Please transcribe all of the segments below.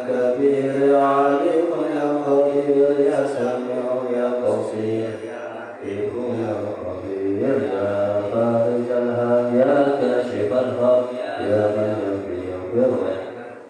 كبير يا عليم يا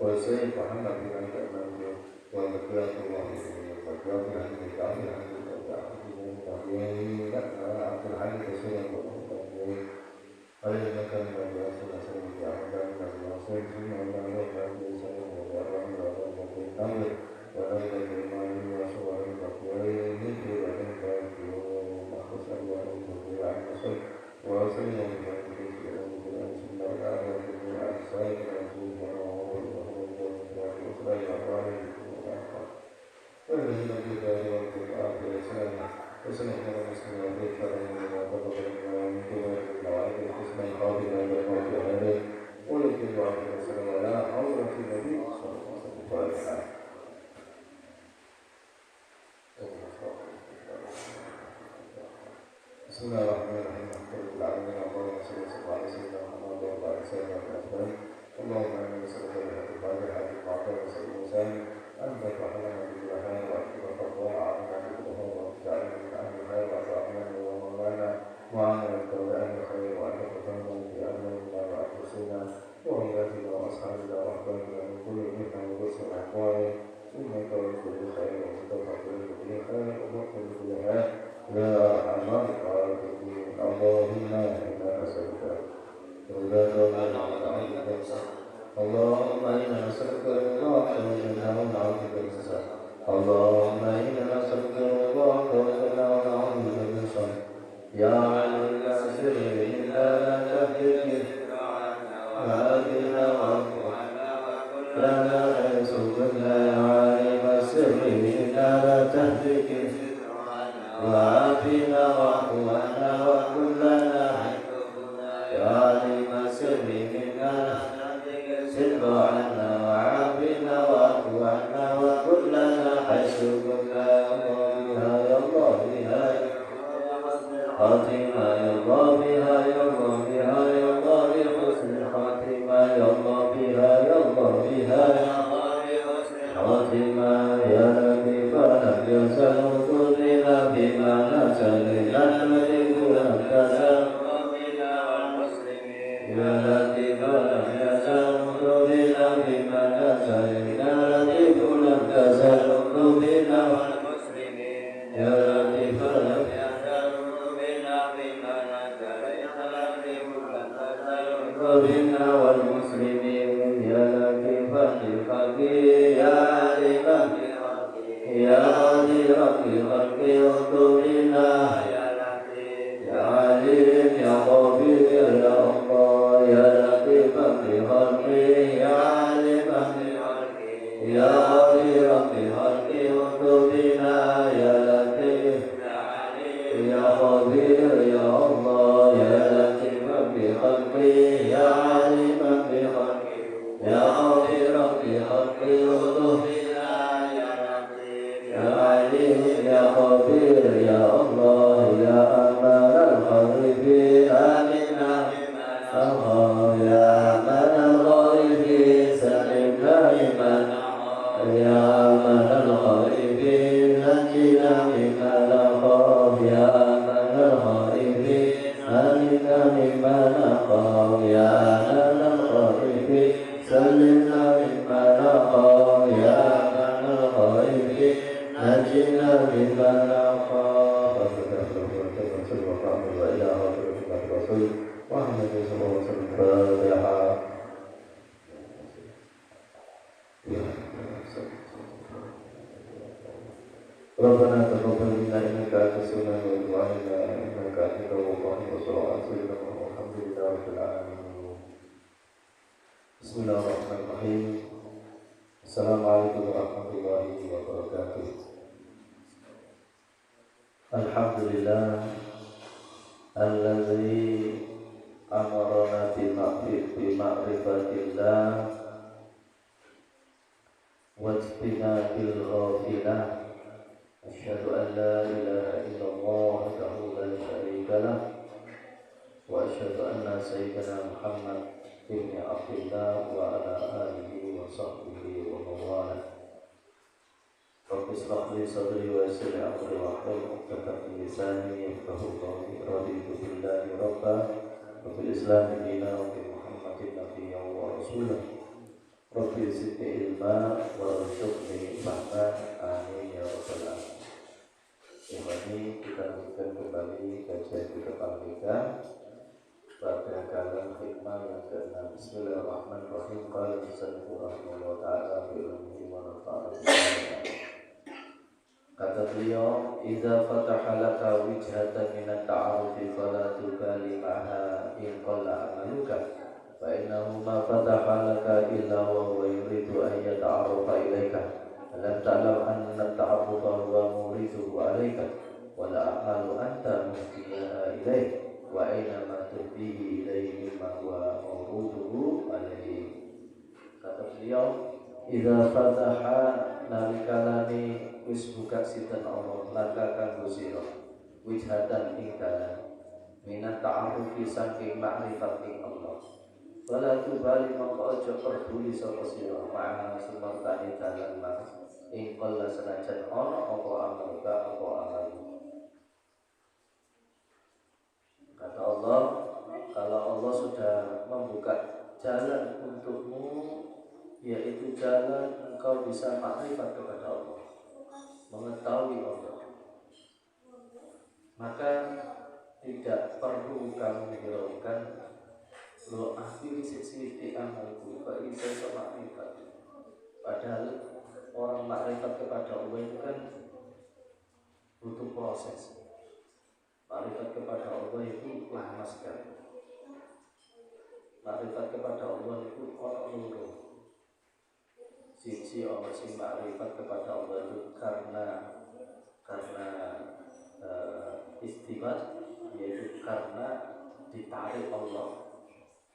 وسيد محمد بن عبد الله وذكرت الله وذكرت عنه وعبد الحميد رسول الله عليه مكان من رسول الله صلى الله عليه وسلم ثم الله عليه وسلم وبارك الله ونبذ الإيمان وصور التقوى من كل ذلك ومخص الله عن نصر وسلم ثم الآن عن سائر الرسول والذين في ذلك والقرآن والإسلام وسنة المسلمين والإكرام وتقبل من كل النوائب الحسنى القابلة للموت عليه ولكن بعض السلام على حضرة النبي صلى الله عليه وسلم. بسم الله الرحمن الرحيم الحمد لله العالمين اللهم صل وسلم على سيدنا محمد وعلى آله وصحبه أجمعين اللهم إنا نسألك بهذه الفاتحة المعطرة وسلم وسلم أن تفرحنا بكل خير وأن تتقوى عنا بكل خير وتجعلنا من أهل الخير وتعلمنا ومولانا وعنا التوبان الخير وأن تفرحنا بأمرنا وأنفسنا وأولادنا وأصحابنا وأحبابنا من كل منا وبصر أحوال إنك بكل خير وتتقى بكل خير ومؤمن بكل خير يا أرحم الراحمين اللهم إنا نسألك اللهم إنا نسألك رضاك والجنة ونعوذ بك من النار اللهم إنا نسألك رضاك والجنة ونعوذ بك من النار يا علي يا سر إنا لا تهلك وآتنا وأطعنا لنا يسوعنا يا علي السر إنا لا تهلك وعافنا وعفونا وكلنا يا عليم السر منا سر عنا وعافنا وعفونا وكلنا حيث كنا يا الله بها خاتمة يا الله بها يا الله بها يا الله بحسن خاتمة يا الله بها يا الله بها يا الله بحسن خاتمة يا نبي فلم يزل قلنا بما نزل نملك لك سرنا والمسلمين يا لطيف لم يزل قلنا بما نزل نملك لك سرنا والمسلمين يا لطيف لم يزل قلنا بما نزل نملك لك سرنا والمسلمين يا لطيف للفقير يا عليم يا علي ربي خلقي وطولنا يا لطيف يا عليم يا غفير يا الله يا لطيف بخلقي يا عليم بخلقي يا علي ربي خلقي وطولنا يا لطيف يا عليم يا غفير يا الله يا لطيف بخلقي يا عليم بخلقي يا علي ربي خلقي وطولنا يا عليم يا خبير يا الله يا أمان الخائفين آمنا يا أمان الخائفين سلمنا لمن يا أمان الخائفين نجنا مما نخاف يا أمان الخائفين سلمنا مما نخاف يا أمان الخائفين سلمنا مما نخاف يا أمان الخائفين نجنا مما نخاف وإلى آخر الرسول محمد صلى الله عليه وسلم الفاتحة ربنا تقبل منا إنك أنت السميع العليم وعلينا إنك أنت التواب الرحيم وصلى الله على سيدنا محمد والحمد لله رب العالمين. بسم الله الرحمن الرحيم. السلام عليكم ورحمة الله وبركاته. الحمد لله الذي أمرنا بمعرفة الله واجتناب الغافلة. أشهد أن لا إله إلا الله وحده لا شريك له وأشهد أن سيدنا محمد بن عبد الله وعلى آله وصحبه ومن والاه. رب اشرح لي صدري ويسر لي أمري واحلل عقدة من لساني يفقهوا قولي. رضيت بالله ربا وبالإسلام دينا وبمحمد نبيا ورسولا Rabbi zidni ilma warzuqni fahma. Amin ya rabbal alamin. Ini kita lanjutkan kembali kajian kitab Al-Hikam pada kalam hikmah yang ke-6. Bismillahirrahmanirrahim. Qala musannifur rahimahullah ta'ala bi ilmihi wa nafa'ana bihi. Kata beliau, "Idza fataha laka wijhatan min at-ta'arufi fala tubali ma'ha in qalla amaluka fa innahu ma fataha laka illa wa huwa yuridu an yata'arrafa ilaika lam ta'lam anna at-ta'arrufa huwa muriduhu alaika wa la a'malu anta muhtiyaha ilaik wa aina ma tuhdihi ilaihi mimma huwa mawruduhu alaihi." Kata beliau, "Idza fataha nalikalani wis buka sinten Allah laka kanggo sira wijhatan ing dalan minat ta'arufi saking makrifat ing Allah wala tubali mongko aja peduli sapa sira ma'ana sumartani dalan mas ing qalla senajan ana apa amalka apa amalmu." Kata Allah, kalau Allah sudah membuka jalan untukmu, yaitu jalan engkau bisa makrifat kepada Allah, mengetahui Allah, maka tidak perlu kamu hiraukan lo akhir sisi amalku bagi saya makrifat. Padahal orang makrifat kepada Allah itu kan butuh proses. Makrifat kepada Allah itu lama sekali. Makrifat kepada Allah itu orang loro. Sisi orang sing makrifat kepada Allah itu karena istibat, yaitu karena ditarik Allah.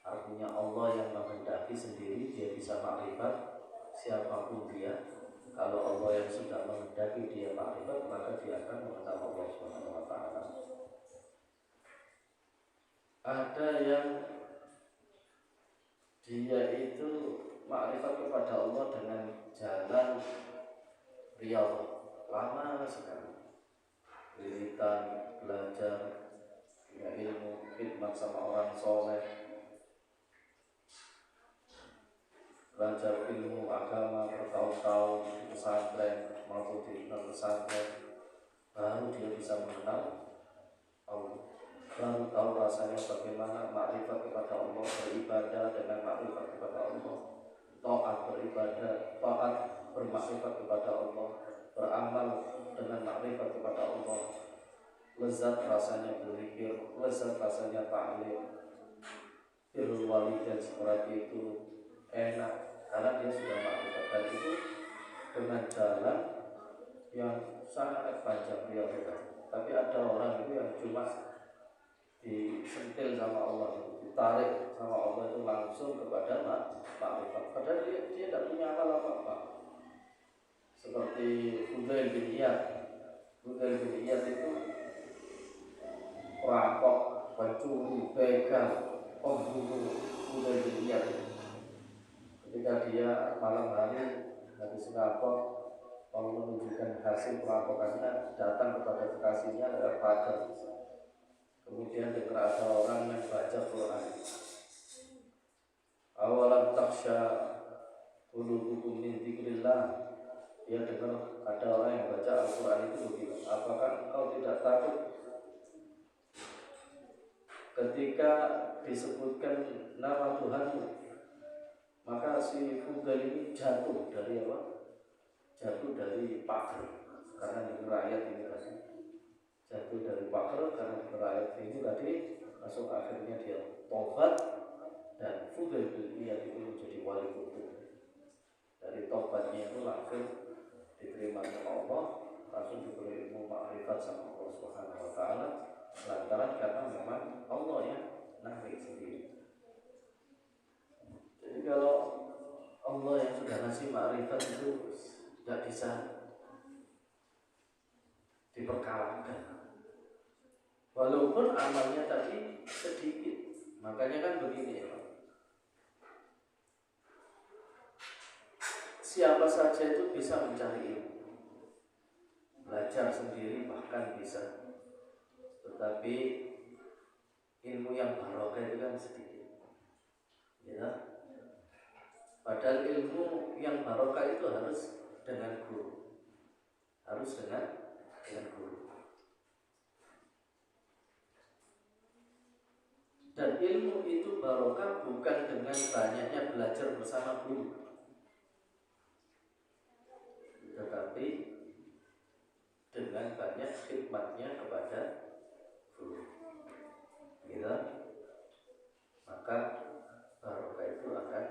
Artinya Allah yang menghendaki sendiri dia bisa makrifat siapapun dia. Kalau Allah yang sudah menghendaki dia makrifat, maka dia akan mengenal Allah Subhanahu wa taala. Ada yang dia itu makrifat kepada Allah dengan jalan riyadhah, lama sekali, wiritan, belajar, punya ilmu, khidmat sama orang soleh, belajar ilmu agama bertahun-tahun di pesantren maupun di non pesantren, baru dia bisa mengenal Allah, baru tahu rasanya bagaimana makrifat kepada Allah, beribadah dengan makrifat kepada Allah, taat beribadah, taat bermakrifat kepada Allah, beramal dengan makrifat kepada Allah, lezat rasanya berzikir, lezat rasanya ta'lim, birrul walidain seperti itu enak karena dia sudah makrifat, dan itu dengan jalan yang sangat panjang dia berkata. Tapi ada orang itu yang cuma disentil sama Allah, ditarik sama Allah itu langsung kepada makrifat, padahal dia tidak punya amal apa-apa. Seperti Fudail bin Iyad. Fudail bin Iyad itu perampok, pencuri, begal, pembunuh. Fudail bin Iyad. Ketika dia malam hari habis ngerampok, mau menunjukkan hasil perampokannya, datang kepada kekasihnya lewat pagar. Kemudian dengar ada orang yang baca Quran. Awalam taksya qulubukum min dzikrillah. Dia dengar ada orang yang baca Al-Quran itu begitu. Apakah engkau tidak takut ketika disebutkan nama Tuhanmu? Maka si Fudail ini jatuh dari apa? Jatuh dari pagar karena dengar ayat ini tadi. Jatuh dari pagar karena dengar ayat ini tadi. Masuk akhirnya dia tobat, dan Fudail bin Iyad itu menjadi wali kutub. Dari tobatnya itu langsung diterima sama Allah, langsung diberi ilmu makrifat sama Allah Subhanahu wa taala, lantaran karena memang Allah yang narik sendiri. Jadi kalau Allah yang sudah ngasih makrifat itu tidak bisa diperkalahkan, walaupun amalnya tadi sedikit. Makanya kan begini ya, siapa saja itu bisa mencari ilmu, belajar sendiri bahkan bisa, tetapi ilmu yang barokah itu kan sedikit, ya. Padahal ilmu yang barokah itu harus dengan guru, harus dengan guru. Dan ilmu itu barokah bukan dengan banyaknya belajar bersama guru, tetapi dengan banyak khidmatnya kepada guru. Gitu. Maka barokah itu akan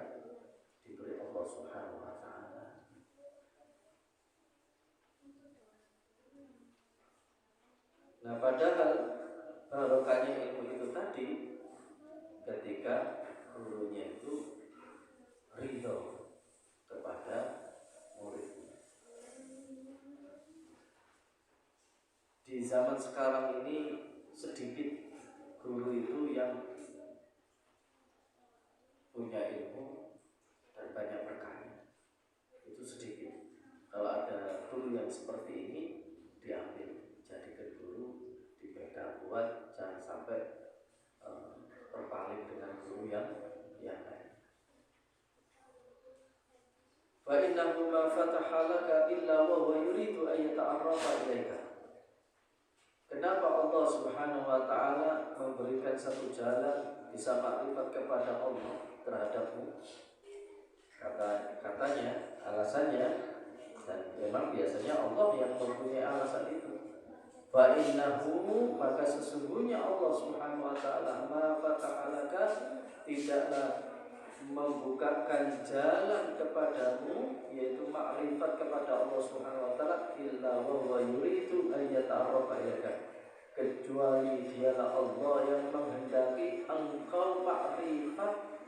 diberi Allah Subhanahu wa taala. Nah, padahal barokahnya ilmu itu tadi ketika gurunya itu ridho kepada muridnya. Di zaman sekarang ini sedikit guru itu yang punya ilmu dan banyak berkahnya. Itu sedikit. Kalau ada guru yang seperti ini diambil, jadikan guru, dipegang kuat, jangan sampai berpaling dengan guru yang lain. Fa innahu ma fataha laka illa wa huwa yuridu an yata'arrafa ilaika. Kenapa Allah Subhanahu wa taala memberikan satu jalan bisa makrifat kepada Allah terhadapmu? Katanya, alasannya, dan memang biasanya Allah yang mempunyai alasan itu. Fa innahu, maka sesungguhnya Allah Subhanahu wa taala ma fataha laka, tidaklah membukakan jalan kepadamu, yaitu makrifat kepada Allah Subhanahu wa taala, illa wa huwa yuridu an yata'arrafa ilaika, kecuali dialah Allah yang menghendaki engkau makrifat,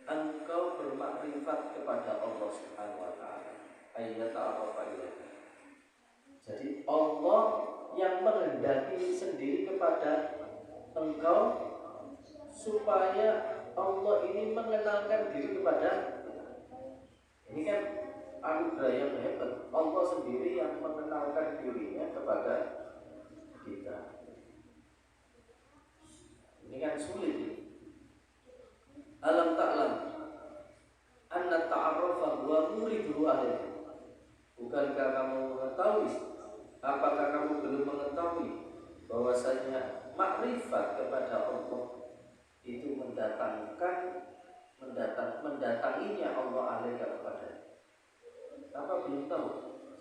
engkau bermakrifat kepada Allah Subhanahu wa taala, ay yata'arrafa ilaika. Jadi Allah yang menghendaki sendiri kepada engkau supaya Allah ini mengenalkan diri kepada. Ini kan anugerah yang hebat. Allah sendiri yang mengenalkan dirinya kepada kita. Ini kan sulit. Alam ta'lam anna ta'arrafa huwa muridu ahli. Bukankah kamu mengetahui? Apakah kamu belum mengetahui bahwasanya makrifat kepada Allah itu mendatanginya Allah alaika kepada. Apa belum tahu?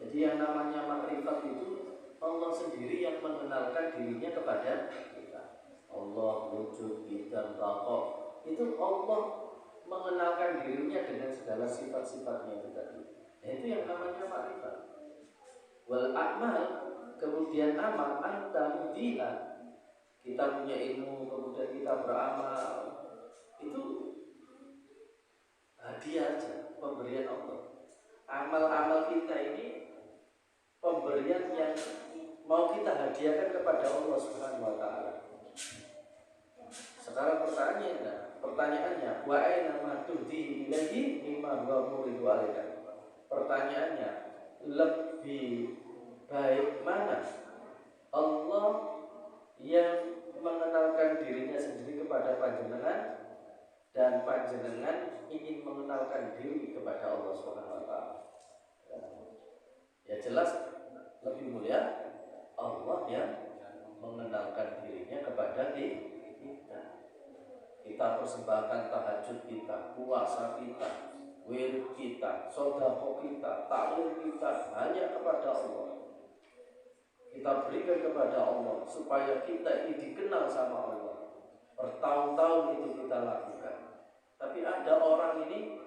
Jadi yang namanya makrifat itu Allah sendiri yang mengenalkan dirinya kepada kita. Allah wujud dan baqa. Itu Allah mengenalkan dirinya dengan segala sifat-sifatnya itu tadi. Nah, itu yang namanya makrifat. Wal a'mal, kemudian amal, anta mudiha. Kita punya ilmu, kemudian kita beramal, itu hadiah aja, pemberian Allah. Amal-amal kita ini pemberian yang mau kita hadiahkan kepada Allah Subhanahu wa taala. Sekarang pertanyaannya, wa aina ma tuhdi ilaihi mimma huwa muridu alaika. Pertanyaannya, lebih baik mana Allah yang mengenalkan dirinya sendiri kepada panjenengan dan panjenengan ingin mengenalkan diri kepada Allah Subhanahu wa taala. Ya jelas lebih mulia Allah yang mengenalkan dirinya kepada kita. Kita persembahkan tahajud kita, puasa kita, wirid kita, sedekah kita, taklim kita hanya kepada Allah. Kita berikan kepada Allah supaya kita ini dikenal sama Allah. Bertahun-tahun itu kita lakukan. Tapi ada orang ini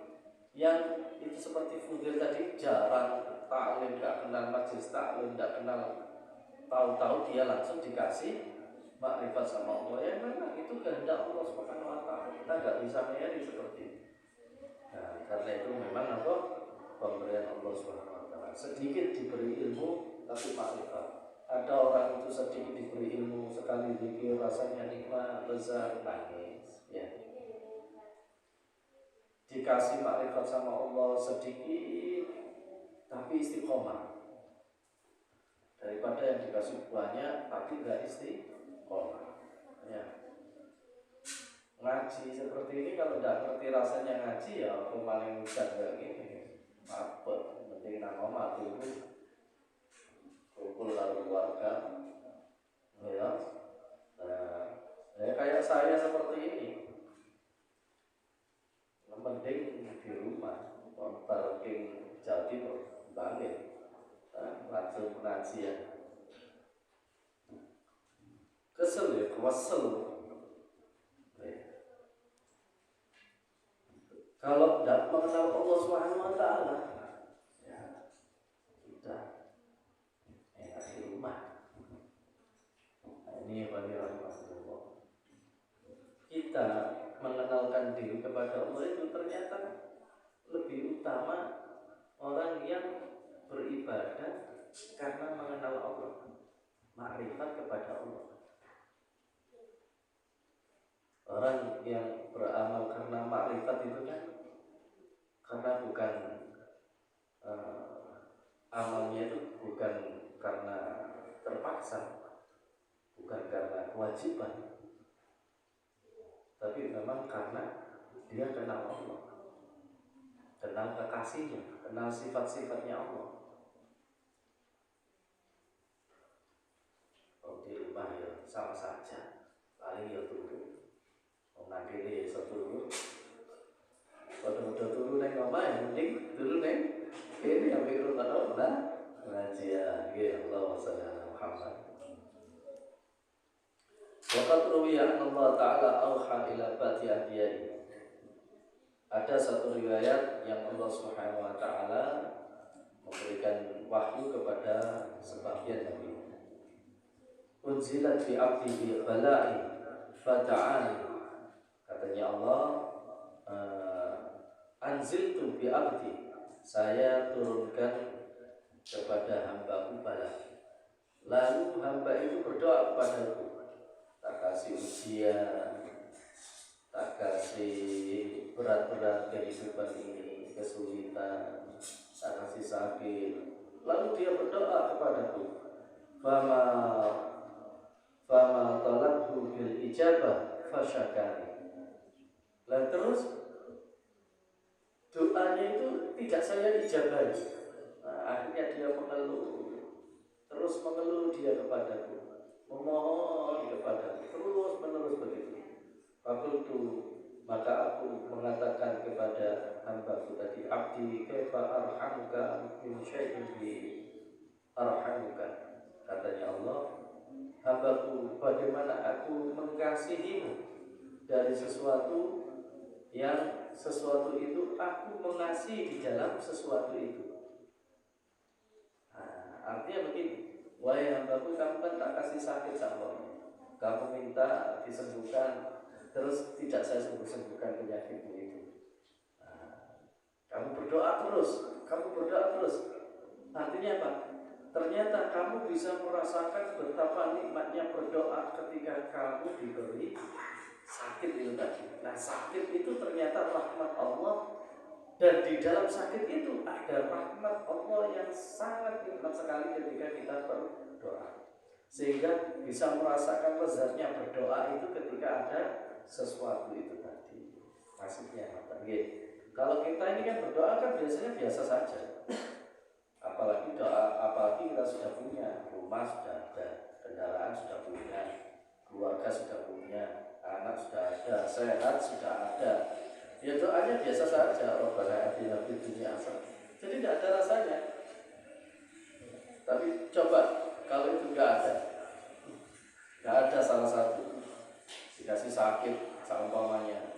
yang itu seperti Fudil tadi, jarang taklim, tidak kenal majelis taklim, tidak kenal, tahu-tahu dia langsung dikasih makrifat sama Allah. Yang memang itu kehendak Allah Subhanahu wa taala. Kita tidak bisa menjadi seperti itu. Nah, karena itu memang apa? Pemberian Allah Subhanahu wa taala. Sedikit diberi ilmu tapi makrifat. Ada orang itu sedikit diberi ilmu, sekali zikir rasanya nikmat, lezat, nangis, ya. Dikasih makrifat sama Allah sedikit, tapi istiqomah. Daripada yang dikasih banyak, tapi nggak istiqomah. Ya. ngaji seperti ini kalau tidak ngerti rasanya ngaji ya aku paling udah kayak gini apa penting nang omah dulu kumpul lalu keluarga ya kayak saya seperti ini yang penting di rumah parking jadi bangkit langsung pengajian kesel ya kesel. Kalau tidak mengenal Allah Subhanahu Wa Taala, ya sudah enak di rumah. Nah, ini bagi rahmatullah. Kita mengenalkan diri kepada Allah itu ternyata lebih utama orang yang beribadah karena mengenal Allah, makrifat kepada Allah. Orang yang beramal karena makrifat itu kan karena bukan amalnya itu bukan karena terpaksa, bukan karena kewajiban, tapi memang karena dia kenal Allah, kenal kekasihnya, kenal sifat-sifatnya Allah. Kalau di rumah ya sama saja, paling ya turu, nanti dia seturu, foto-foto turu neng omah yang penting turu neng ini yang pikir kalau pengajian, ya Allah wasallam Muhammad. Waqad ruwiya anna Allah Ta'ala awha ila bati anbiya'i. Ada satu riwayat yang Allah Subhanahu wa taala memberikan wahyu kepada sebagian nabi. Unzilat bi abdihi bala'i fata'ani. Katanya Allah, anziltu bi abdi. Saya turunkan kepada hamba-Ku bala. Lalu hamba itu berdoa kepadaku, tak kasih ujian, tak kasih berat-berat kehidupan ini, kesulitan, tak kasih sakit. Lalu dia berdoa kepadaku, fama talabhu bil ijabah fasyakani. Lalu terus doanya itu tidak saya ijabahi. Akhirnya dia mengeluh, terus mengeluh dia kepadaku, memohon kepadaku, terus menerus begitu. Fakultu, maka aku mengatakan kepada hamba-Ku tadi, abdi kaifa arhamuka min syai'in bi arhamuka. Katanya Allah, hamba-Ku, bagaimana aku mengasihimu dari sesuatu yang sesuatu itu aku mengasihi di dalam sesuatu itu. Artinya begini, wahai hamba-Ku, kamu kan tak kasih sakit sama kamu minta disembuhkan, terus tidak saya sembuhkan penyakitmu itu. Kamu berdoa terus. Artinya apa? Ternyata kamu bisa merasakan betapa nikmatnya berdoa ketika kamu diberi sakit itu tadi. Nah, sakit itu ternyata rahmat Allah, dan di dalam sakit itu ada rahmat Allah yang sangat nikmat sekali ketika kita berdoa. Sehingga bisa merasakan lezatnya berdoa itu ketika ada sesuatu itu tadi. Maksudnya apa? Kalau kita ini kan berdoa kan biasanya biasa saja. Apalagi kita sudah punya rumah, sudah ada kendaraan, sudah punya keluarga, sudah punya anak, sudah ada sehat, sudah ada. Ya doanya biasa saja. Rabbana atina fid dunya hasanah. Jadi tidak ada rasanya. Tapi coba kalau itu nggak ada salah satu dikasih sakit seumpamanya,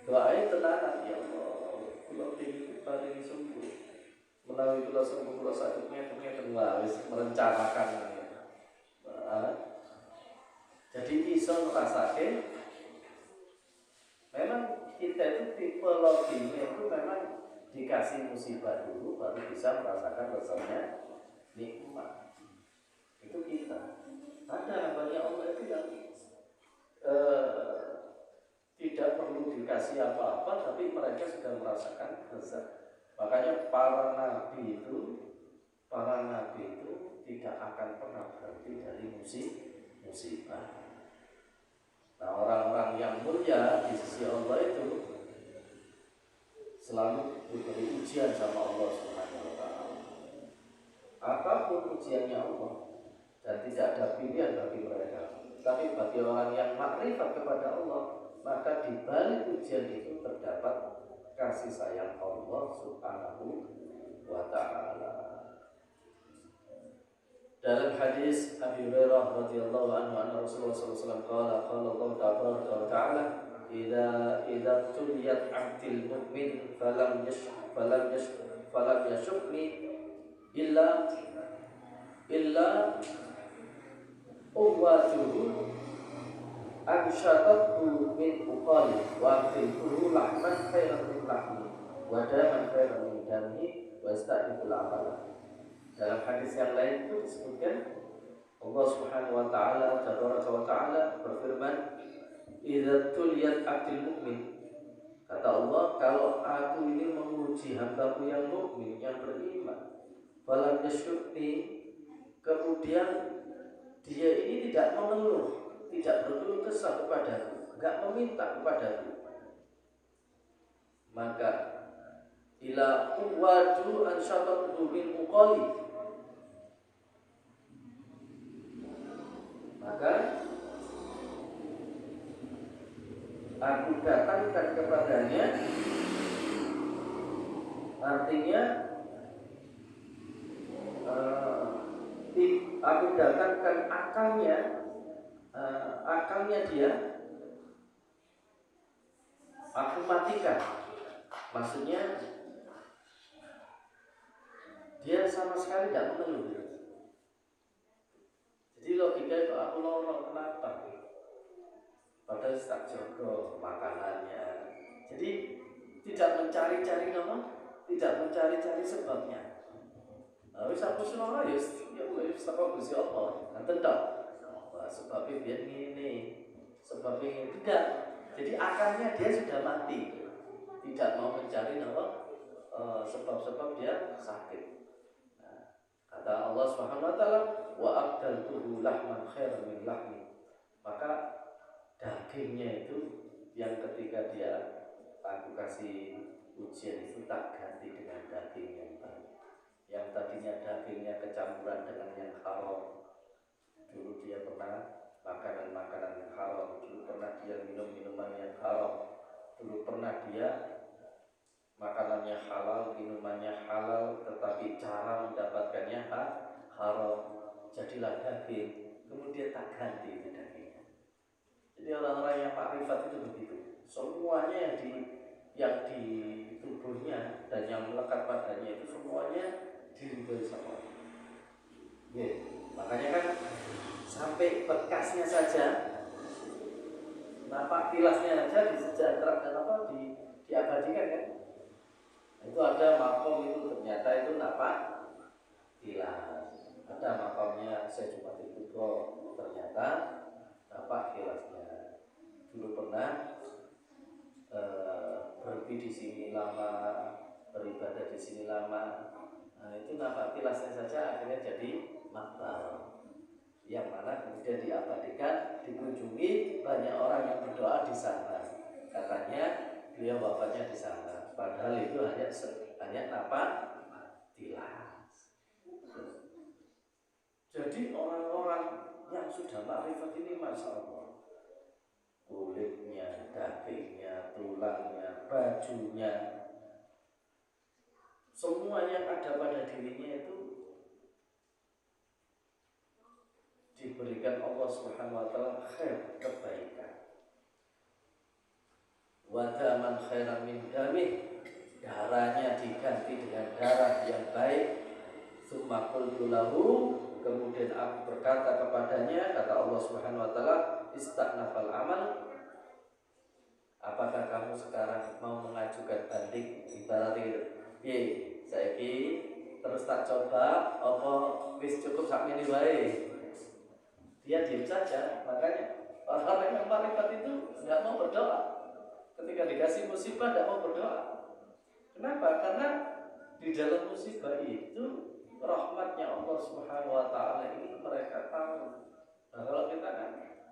doain tenanan, ya Allah, kalau ingin paling sembuh, melalui kalau sembuh kalau sakitnya wis merencanakan ini. Jadi iso ngrasake memang kita itu tipe loginya itu memang dikasih musibah dulu baru bisa merasakan rasanya nikmat. Itu kita. Ada banyak Allah itu yang tidak perlu dikasih apa-apa, tapi mereka sudah merasakan lezat. Makanya para nabi itu tidak akan pernah berhenti dari musibah. Nah, orang-orang yang mulia di sisi Allah itu selalu diberi ujian sama Allah Subhanahu wa taala. Apapun ujiannya Allah, dan tidak ada pilihan bagi mereka. Tapi bagi orang yang makrifat kepada Allah, maka di balik ujian itu terdapat kasih sayang Allah Subhanahu wa taala. Dalam hadis Abi Hurairah radhiyallahu anhu anna Rasulullah sallallahu alaihi wasallam qala Allah tabaraka wa ta'ala idza tuliyat 'abdil mu'min falam yashukni illa uwajuhu anshatathu min uqali wa aqiltuhu lahman khairan min lahmi wa daman khairan min dami wa ista'idul amala. Dalam hadis yang lain itu disebutkan Allah Subhanahu wa taala tabaraka wa taala berfirman, "Idza tuliyat 'abdul mu'min." Kata Allah, kalau aku ini menguji hambaku yang mukmin, yang beriman, falam yasyukni, kemudian dia ini tidak mengeluh, tidak berkeluh kesah kepadaku, enggak meminta kepadaku, maka ila uwadu ansyatathu min uqali, maka aku datangkan kepadanya, artinya aku datangkan akalnya dia, aku matikan. Maksudnya dia sama sekali tidak mengeluh. Jadi logika itu aku lorong kenapa? Padahal tak jaga makanannya. Jadi tidak mencari-cari nama, tidak mencari-cari sebabnya. Wis aku seneng ya wis sapa Gusti Allah. Nanten tok. Sebabnya biar ngene. Sebabnya tidak. Jadi akarnya dia sudah mati. Tidak mau mencari nama sebab-sebab dia sakit. Kata Allah Subhanahu wa taala, wa aqdaltuhu lahman khairan min lahmi. Maka dagingnya itu yang ketika dia aku kasih ujian itu tak ganti dengan daging yang baik. Yang tadinya dagingnya kecampuran dengan yang haram. Dulu dia pernah makanan-makanan yang haram, dulu pernah dia minum minuman yang haram, dulu pernah dia makanannya halal, minumannya halal, tetapi cara mendapatkannya haram. Jadilah daging, kemudian tak ganti itu dagingnya. Jadi orang-orang yang makrifat itu begitu. Semuanya yang di tubuhnya dan yang melekat padanya itu semuanya diridhoi sama Allah. Ya, makanya kan sampai bekasnya saja, nampak tilasnya saja di sejarah dan diabadikan kan. Itu ada makom itu ternyata itu nampak tilas. Ada makomnya Syekh Jumatil Kubro, ternyata nampak tilasnya. Dulu pernah berhenti di sini lama, beribadah di sini lama. Nah, itu nampak tilasnya saja akhirnya jadi makam. Yang mana kemudian diabadikan, dikunjungi banyak orang yang berdoa di sana. Katanya beliau bapaknya di sana. Padahal itu hanya nampak tilas. Jadi orang-orang yang sudah makrifat ini Masya Allah, kulitnya, dagingnya, tulangnya, bajunya, semua yang ada pada dirinya itu diberikan Allah Subhanahu wa taala khair, kebaikan. Wa daman khairan min damih, darahnya diganti dengan darah yang baik. Summa qultu lahu, kemudian aku berkata kepadanya, kata Allah Subhanahu wa taala, ista'nafal amal, apakah kamu sekarang mau mengajukan banding? Ibaratnya piye saiki terus tak coba apa wis cukup sakmene wae? Dia diam saja. Makanya orang-orang yang makrifat itu enggak mau berdoa. Ketika dikasih musibah enggak mau berdoa. Kenapa? Karena di dalam musibah itu rahmatnya Allah Subhanahu wa taala ini mereka tahu. Nah, kalau kita kan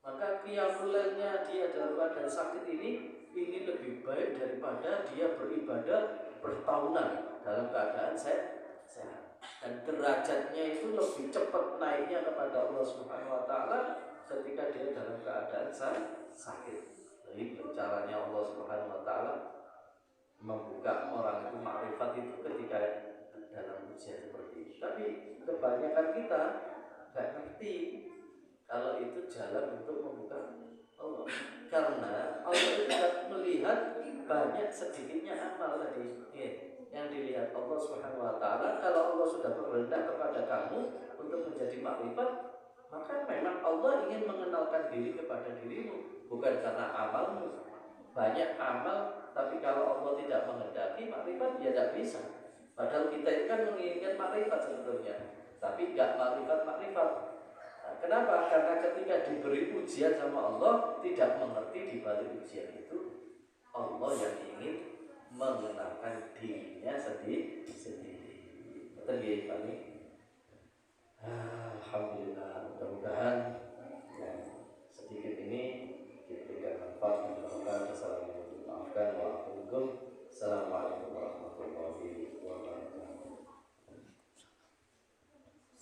Maka qiyamulailnya dia dalam keadaan sakit ini lebih baik daripada dia beribadah bertahunan dalam keadaan sehat. Dan derajatnya itu lebih cepat naiknya kepada Allah Subhanahu wa taala ketika dia dalam keadaan sakit. Jadi caranya Allah Subhanahu wa taala membuka orang itu makrifat itu ketika dalam ujian seperti itu. Tapi kebanyakan kita nggak ngerti kalau itu jalan untuk membuka Allah, karena Allah itu tidak melihat banyak sedikitnya amal tadi yang dilihat Allah Subhanahu wa taala. Kalau Allah sudah berkehendak kepada kamu untuk menjadi makrifat, maka memang Allah ingin mengenalkan diri kepada dirimu, bukan karena amalmu. Banyak amal, tapi kalau Allah tidak menghendaki makrifat, ya tidak bisa. Padahal kita itu kan menginginkan makrifat sebetulnya, tapi nggak makrifat. Nah, kenapa? Karena ketika diberi ujian sama Allah, tidak mengerti di balik ujian itu Allah yang ingin mengenalkan dirinya sendiri. Betul ya, Pak? Alhamdulillah.